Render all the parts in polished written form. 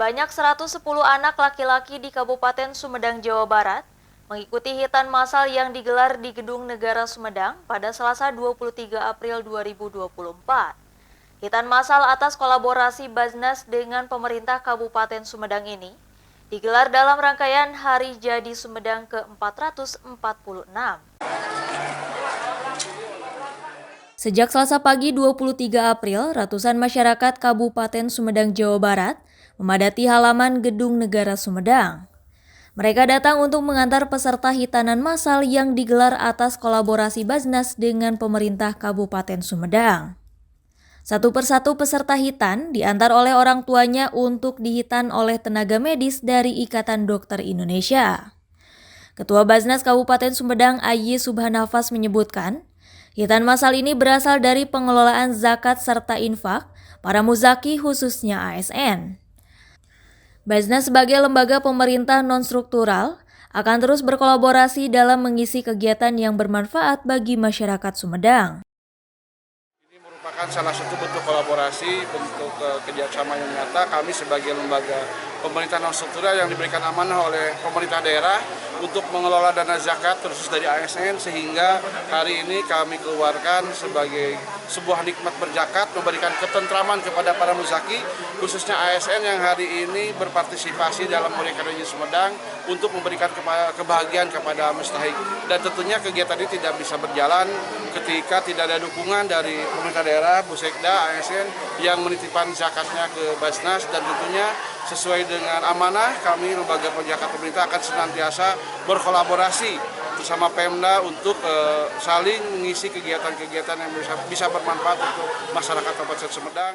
Sebanyak 110 anak laki-laki di Kabupaten Sumedang, Jawa Barat mengikuti hitan massal yang digelar di Gedung Negara Sumedang pada Selasa 23 April 2024. Hitan massal atas kolaborasi Basnas dengan pemerintah Kabupaten Sumedang ini digelar dalam rangkaian Hari Jadi Sumedang ke-446. Sejak Selasa pagi 23 April, ratusan masyarakat Kabupaten Sumedang, Jawa Barat memadati halaman Gedung Negara Sumedang. Mereka datang untuk mengantar peserta hitanan massal yang digelar atas kolaborasi Basnas dengan pemerintah Kabupaten Sumedang. Satu persatu peserta hitan diantar oleh orang tuanya untuk dihitan oleh tenaga medis dari Ikatan Dokter Indonesia. Ketua Basnas Kabupaten Sumedang Ayy Subhanafas menyebutkan, hitan massal ini berasal dari pengelolaan zakat serta infak para muzaki khususnya ASN. Basnas sebagai lembaga pemerintah non-struktural akan terus berkolaborasi dalam mengisi kegiatan yang bermanfaat bagi masyarakat Sumedang. Ini merupakan salah satu bentuk kolaborasi, bentuk kerjasama yang nyata kami sebagai lembaga pemerintah non-struktural yang diberikan amanah oleh pemerintah daerah untuk mengelola dana zakat khusus dari ASN, sehingga hari ini kami keluarkan sebagai sebuah nikmat berzakat, memberikan ketentraman kepada para muzaki khususnya ASN yang hari ini berpartisipasi dalam Hari Jadi Sumedang untuk memberikan kebahagiaan kepada mustahik. Dan tentunya kegiatan ini tidak bisa berjalan ketika tidak ada dukungan dari pemerintah daerah, Busekda, ASN yang menitipkan zakatnya ke Basnas, dan tentunya sesuai dengan amanah kami lembaga penjakat pemerintah akan senantiasa berkolaborasi bersama Pemda untuk saling mengisi kegiatan-kegiatan yang bisa bermanfaat untuk masyarakat Kabupaten Sumedang.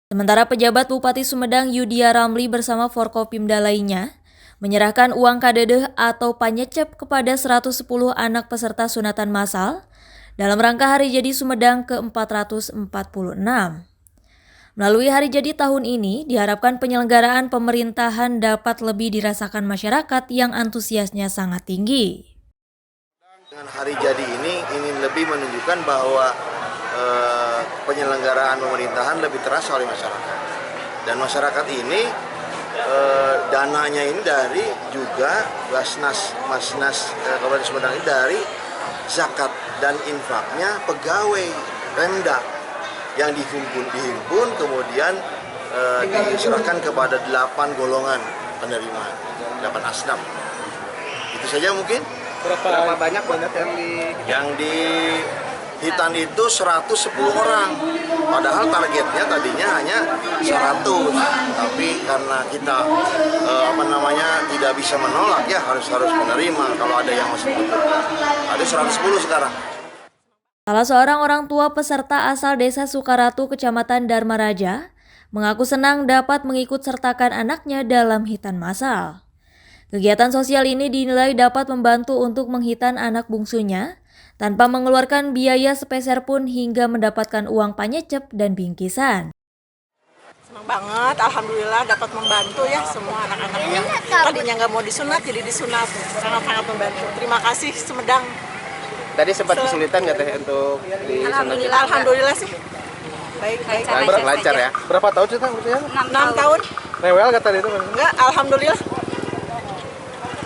Sementara pejabat Bupati Sumedang Yudia Ramli bersama Forkopimda lainnya menyerahkan uang kadedeh atau panyecep kepada 110 anak peserta sunatan massal dalam rangka Hari Jadi Sumedang ke-446. Melalui Hari Jadi tahun ini, diharapkan penyelenggaraan pemerintahan dapat lebih dirasakan masyarakat yang antusiasnya sangat tinggi. Dengan Hari Jadi ini ingin lebih menunjukkan bahwa penyelenggaraan pemerintahan lebih terasa oleh masyarakat. Dan masyarakat ini dananya ini dari juga Basnas Kabupaten Sumedang ini dari zakat dan infaknya pegawai Pemda yang dihimpun kemudian diserahkan kepada 8 golongan penerima, 8 asnaf. Itu saja mungkin. Berapa banyak yang di hitan itu 110 orang. Padahal targetnya tadinya hanya 100. Tapi karena kita tidak bisa menolak, ya harus menerima kalau ada yang masih butuh. Ada 110 sekarang. Salah seorang orang tua peserta asal Desa Sukaratu, Kecamatan Dharma Raja, mengaku senang dapat mengikut sertakan anaknya dalam hitan massal. Kegiatan sosial ini dinilai dapat membantu untuk menghitan anak bungsunya tanpa mengeluarkan biaya sepeser pun hingga mendapatkan uang panyecep dan bingkisan. Senang banget, alhamdulillah dapat membantu ya semua anak-anaknya. Tadinya nggak mau disunat, jadi disunat. Sangat-sangat membantu. Terima kasih Sumedang. Tadi sempat kesulitan nggak teh untuk disunat? Alhamdulillah sih. Baik. Lancar ya. Berapa tahun sih teh? 6 tahun. Rewel kata itu? Enggak, alhamdulillah.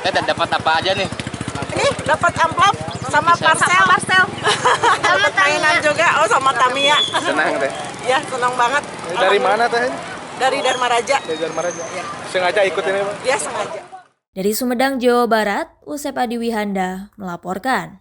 Dan dapat apa aja nih? Ini dapat amplop sama parcel. Dapat mainan juga, sama Tamiya. Senang teh. Ya, senang banget. Dari mana teh? Dari Dharma Raja. Dari Dharma Raja. Ya. Sengaja ikut ini, Pak? Ya, sengaja. Dari Sumedang, Jawa Barat, Usep Adiwihanda melaporkan.